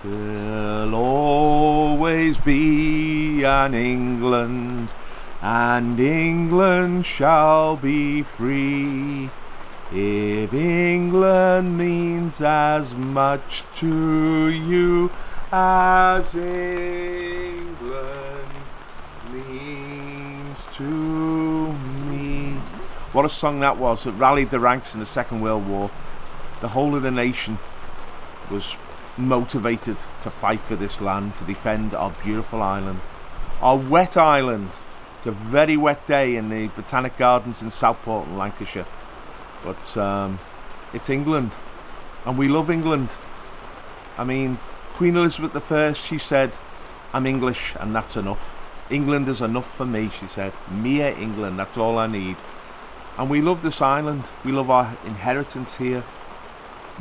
There'll always be an England, and England shall be free. If England means as much to you as England means to me. What a song that was. It rallied the ranks in the Second World War. The whole of the nation was motivated to fight for this land, to defend our beautiful island, our wet island. It's a very wet day in the Botanic Gardens in Southport in Lancashire, but it's England, and we love England. I mean, Queen Elizabeth I, she said, "I'm English and that's enough. England is enough for me," she said. "Mere England, that's all I need." And we love this island. We love our inheritance here.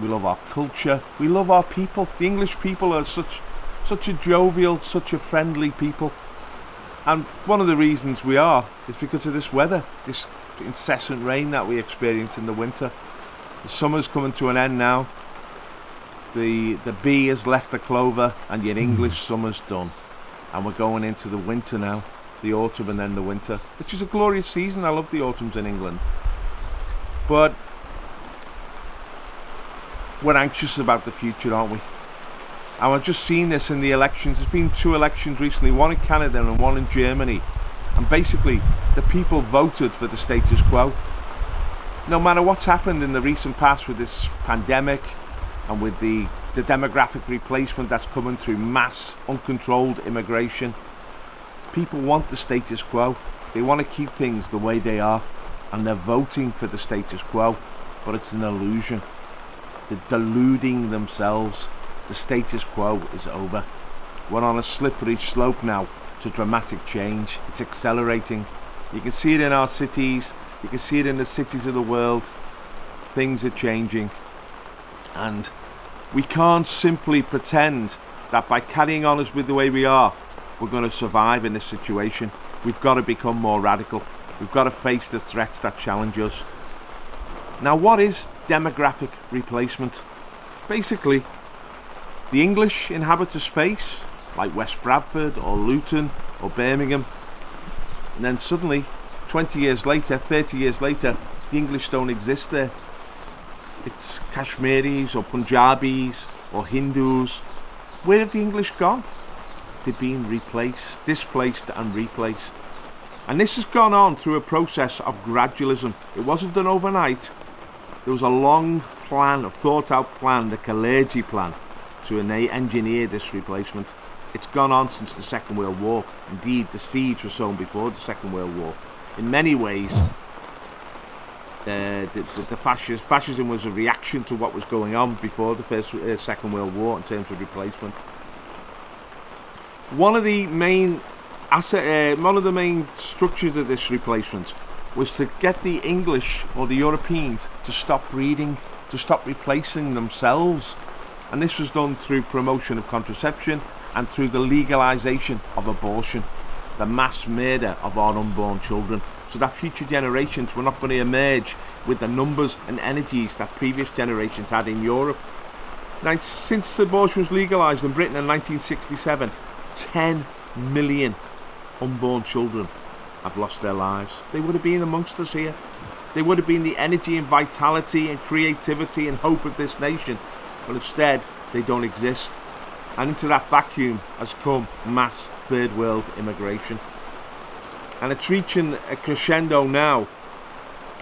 We love our culture. We love our people. The English people are such a jovial, such a friendly people. And one of the reasons we are is because of this weather, this incessant rain that we experience in the winter. The summer's coming to an end now. The bee has left the clover, and your English summer's done. And we're going into the winter now, the autumn and then the winter, which is a glorious season. I love the autumns in England. But we're anxious about the future, aren't we? And I've just seen this in the elections. There's been 2 elections recently, one in Canada and one in Germany. And basically, the people voted for the status quo. No matter what's happened in the recent past with this pandemic and with the demographic replacement that's coming through mass, uncontrolled immigration, people want the status quo. They want to keep things the way they are. And they're voting for the status quo. But it's an illusion. They're deluding themselves. The status quo is over. We're on a slippery slope now to dramatic change. It's accelerating. You can see it in our cities. You can see it in the cities of the world. Things are changing. And we can't simply pretend that by carrying on as with the way we are, we're going to survive in this situation. We've got to become more radical. We've got to face the threats that challenge us. Now, what is demographic replacement? Basically, the English inhabit a space like West Bradford or Luton or Birmingham, and then suddenly 20 years later, 30 years later, the English don't exist there. It's Kashmiris or Punjabis or Hindus. Where have the English gone? They've been replaced, displaced and replaced. And this has gone on through a process of gradualism. It wasn't done overnight. There was a long plan, a thought out plan, the Kalergi plan, to engineer this replacement. It's gone on since the Second World War. Indeed, the seeds were sown before the Second World War. In many ways, fascism was a reaction to what was going on before the Second World War in terms of replacement. One of the main structures of this replacement was to get the English or the Europeans to stop breeding, to stop replacing themselves. And this was done through promotion of contraception and through the legalization of abortion, the mass murder of our unborn children, so that future generations were not going to emerge with the numbers and energies that previous generations had in Europe. Now, since abortion was legalized in Britain in 1967, 10 million unborn children have lost their lives. They would have been amongst us here. They would have been the energy and vitality and creativity and hope of this nation. But instead, they don't exist. And into that vacuum has come mass third world immigration. And it's reaching a crescendo now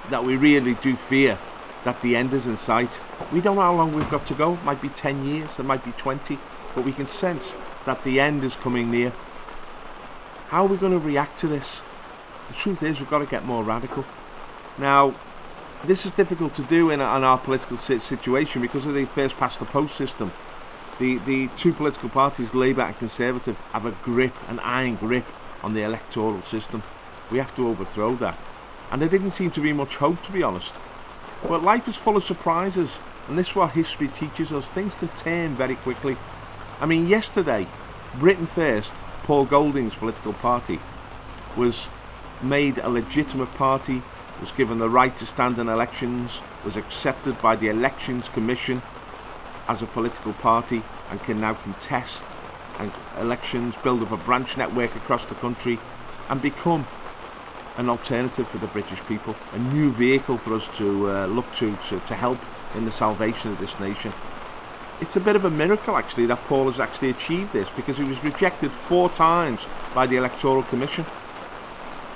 that we really do fear that the end is in sight. We don't know how long we've got to go. It might be 10 years, it might be 20, but we can sense that the end is coming near. How are we going to react to this? The truth is, we've got to get more radical. Now, this is difficult to do in our political situation because of the first past the post system. The 2 political parties, Labour and Conservative, have a grip, an iron grip on the electoral system. We have to overthrow that. And there didn't seem to be much hope, to be honest. But life is full of surprises, and this is what history teaches us. Things can turn very quickly. I mean, yesterday, Britain First, Paul Golding's political party, was made a legitimate party, was given the right to stand in elections, was accepted by the Elections Commission as a political party, and can now contest elections, build up a branch network across the country, and become an alternative for the British people, a new vehicle for us to look to help in the salvation of this nation. It's a bit of a miracle actually that Paul has actually achieved this, because he was rejected 4 times by the Electoral Commission,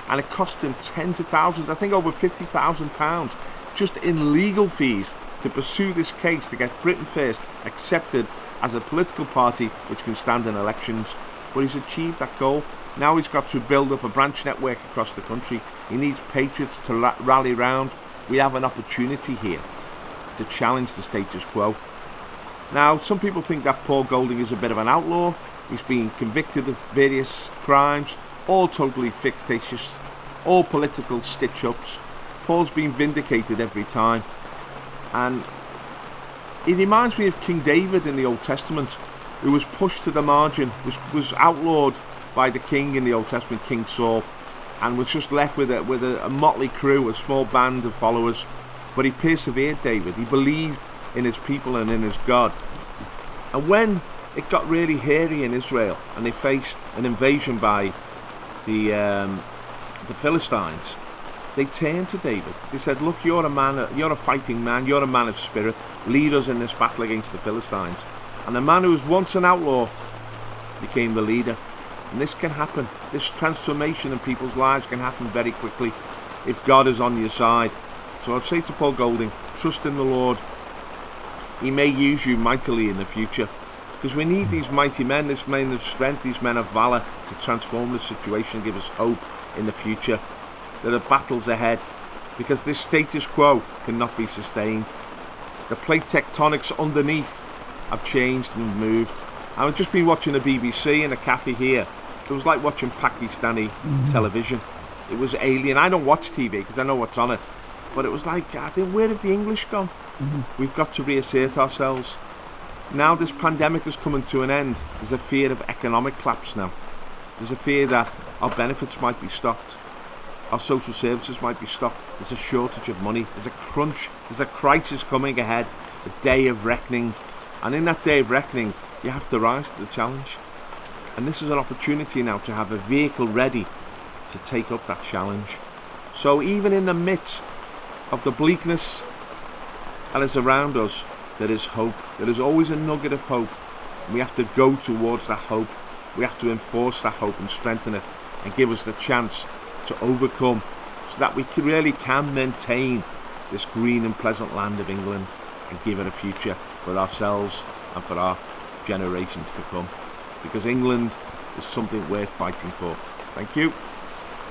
and it cost him tens of thousands, I think over £50,000 just in legal fees to pursue this case to get Britain First accepted as a political party which can stand in elections. But he's achieved that goal. Now he's got to build up a branch network across the country. He needs patriots to rally round. We have an opportunity here to challenge the status quo. Now, some people think that Paul Golding is a bit of an outlaw. He's been convicted of various crimes, all totally fictitious, all political stitch-ups. Paul's been vindicated every time. And he reminds me of King David in the Old Testament, who was pushed to the margin, was outlawed by the king in the Old Testament, King Saul, and was just left with a motley crew, a small band of followers. But he persevered, David. He believed in his people and in his God. And when it got really hairy in Israel and they faced an invasion by the Philistines, they turned to David. They said, look, you're a fighting man, you're a man of spirit. Lead us in this battle against the Philistines. And the man who was once an outlaw became the leader. And this can happen. This transformation in people's lives can happen very quickly if God is on your side. So I'd say to Paul Golding, trust in the Lord. He may use you mightily in the future, because we need these mighty men, these men of strength, these men of valour, to transform the situation and give us hope in the future. There are battles ahead, because this status quo cannot be sustained. The plate tectonics underneath have changed and moved. I've just been watching the BBC in a cafe here. It was like watching Pakistani television. It was alien. I don't watch TV because I know what's on it, but it was like, I think, where have the English gone? We've got to reassert ourselves. Now this pandemic is coming to an end. There's a fear of economic collapse now. There's a fear that our benefits might be stopped. Our social services might be stopped. There's a shortage of money. There's a crunch. There's a crisis coming ahead. A day of reckoning. And in that day of reckoning, you have to rise to the challenge. And this is an opportunity now to have a vehicle ready to take up that challenge. So even in the midst of the bleakness that is around us, there is hope. There is always a nugget of hope. And we have to go towards that hope. We have to enforce that hope and strengthen it and give us the chance to overcome, so that we really can maintain this green and pleasant land of England and give it a future for ourselves and for our generations to come. Because England is something worth fighting for. Thank you.